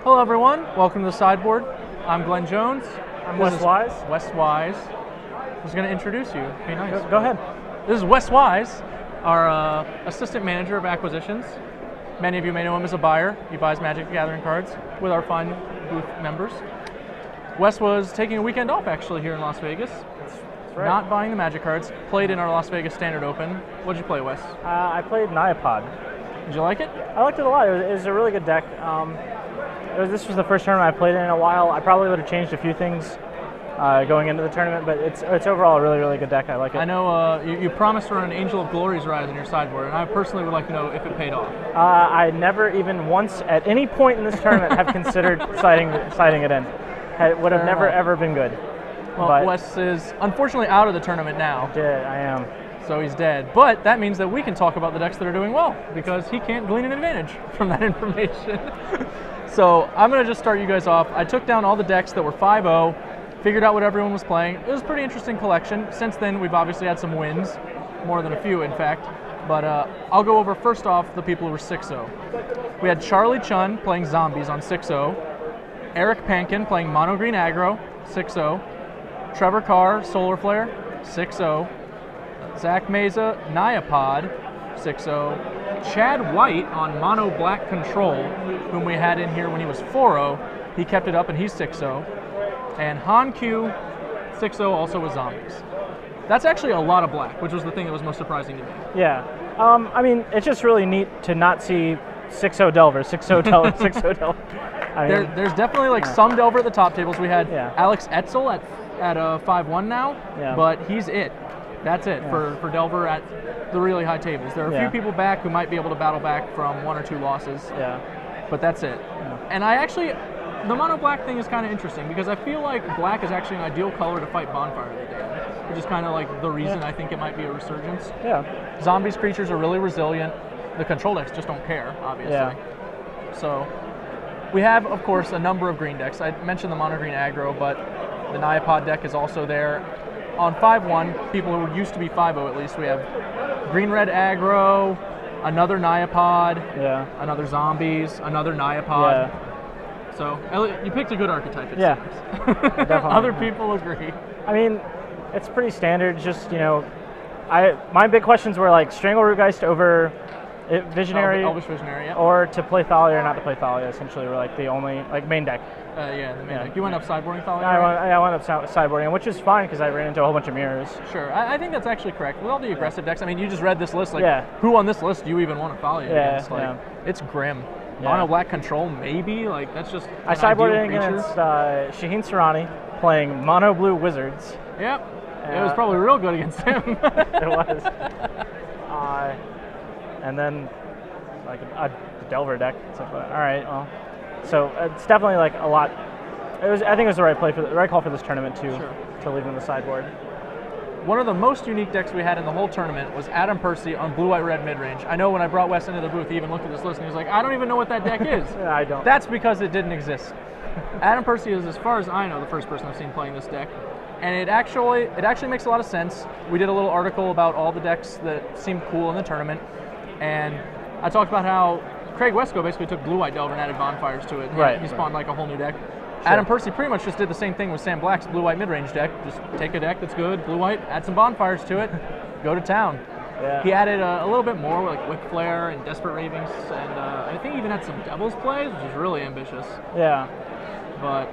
Hello everyone, welcome to the sideboard. I'm Glenn Jones. I'm Wes Wise. Wes Wise. I was going to introduce you. Hey, nice. Go ahead. This is Wes Wise, our assistant manager of acquisitions. Many of you may know him as a buyer. He buys Magic the Gathering cards with our fine booth members. Wes was taking a weekend off actually here in Las Vegas. That's right. Not buying the Magic cards. Played in our Las Vegas Standard Open. What did you play, Wes? I played Niapod. Did you like it? I liked it a lot. It was a really good deck. This was the first tournament I played in a while. I probably would have changed a few things going into the tournament, but it's overall a really, really good deck. I like it. I know you promised to run an Angel of Glory's Rise in your sideboard, and I personally would like to know if it paid off. I never even once at any point in this tournament have considered siding it in. It would have never ever been good. Well, but Wes is unfortunately out of the tournament now. I am. So he's dead. But that means that we can talk about the decks that are doing well, because he can't glean an advantage from that information. So I'm going to just start you guys off. I took down all the decks that were 5-0, figured out what everyone was playing. It was a pretty interesting collection. Since then, we've obviously had some wins, more than a few, in fact. But I'll go over, first off, the people who were 6-0. We had Charlie Chun playing Zombies on 6-0. Eric Pankin playing Mono Green Aggro, 6-0. Trevor Carr, Solar Flare, 6-0. Zach Meza, Niapod, 6-0. Chad White on Mono Black Control, whom we had in here when he was 4-0. He kept it up and he's 6-0. And Han Q, 6-0, also with Zombies. That's actually a lot of black, which was the thing that was most surprising to me. Yeah. I mean, it's just really neat to not see 6-0 Delver, 6-0 Delver, 6-0 Delver. There's definitely like some Delver at the top tables. We had Yeah. Alex Etzel at 5-1 now, Yeah. but he's it. That's it for Delver at the really high tables. There are a few people back who might be able to battle back from 1 or 2 losses, but that's it. Yeah. And I actually, the mono black thing is kind of interesting because I feel like black is actually an ideal color to fight Bonfire of the Dead, which is kind of like the reason I think it might be a resurgence. Yeah. Zombies creatures are really resilient. The control decks just don't care, obviously. Yeah. So we have, of course, a number of green decks. I mentioned the mono green aggro, but the Niapod deck is also there. On 5-1, people who used to be 5-0 at least, we have green-red aggro, another Niapod, another Zombies, another Niapod. Yeah. So, Elliot, you picked a good archetype, it seems. Definitely. Other people agree. I mean, it's pretty standard. Just, my big questions were like Strangleroot Geist over Visionary, Elvish Visionary, yeah. or to play Thalia or not to play Thalia. Essentially, were like the only main deck. The main deck. You went up sideboarding Thalia? I went up sideboarding, which is fine because I ran into a whole bunch of mirrors. Sure, I think that's actually correct. With all the aggressive decks, I mean, you just read this list. Who on this list do you even want to Thalia against? It's grim. Mono Black Control, maybe? That's just I sideboarded against Shaheen Sarani playing Mono Blue Wizards. Yep. It was probably real good against him. It was. And then a Delver deck. So, all right, well, so it's definitely a lot. I think it was the right call for this tournament to leave in the sideboard. One of the most unique decks we had in the whole tournament was Adam Percy on blue-white-red midrange. I know when I brought Wes into the booth, he even looked at this list and he was like, I don't even know what that deck is. Yeah, I don't. That's because it didn't exist. Adam Percy is, as far as I know, the first person I've seen playing this deck. And it actually makes a lot of sense. We did a little article about all the decks that seemed cool in the tournament. And I talked about how Craig Wesco basically took blue-white Delver and added bonfires to it. He spawned a whole new deck. Sure. Adam Percy pretty much just did the same thing with Sam Black's blue-white mid-range deck. Just take a deck that's good, blue-white, add some bonfires to it, go to town. Yeah. He added a little bit more, like Wick Flare and Desperate Ravings, and I think he even had some Devil's Plays, which is really ambitious. Yeah. But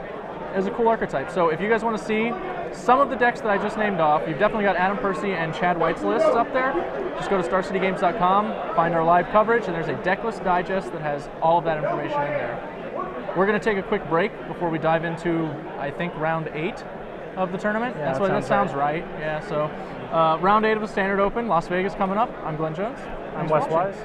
it was a cool archetype. So if you guys want to see some of the decks that I just named off, you've definitely got Adam Percy and Chad White's lists up there. Just go to StarCityGames.com, find our live coverage, and there's a deck list digest that has all of that information in there. We're going to take a quick break before we dive into, I think, round 8 of the tournament. Yeah, that sounds right. Yeah, so round 8 of the Standard Open, Las Vegas coming up. I'm Glenn Jones. I'm Wes Wise.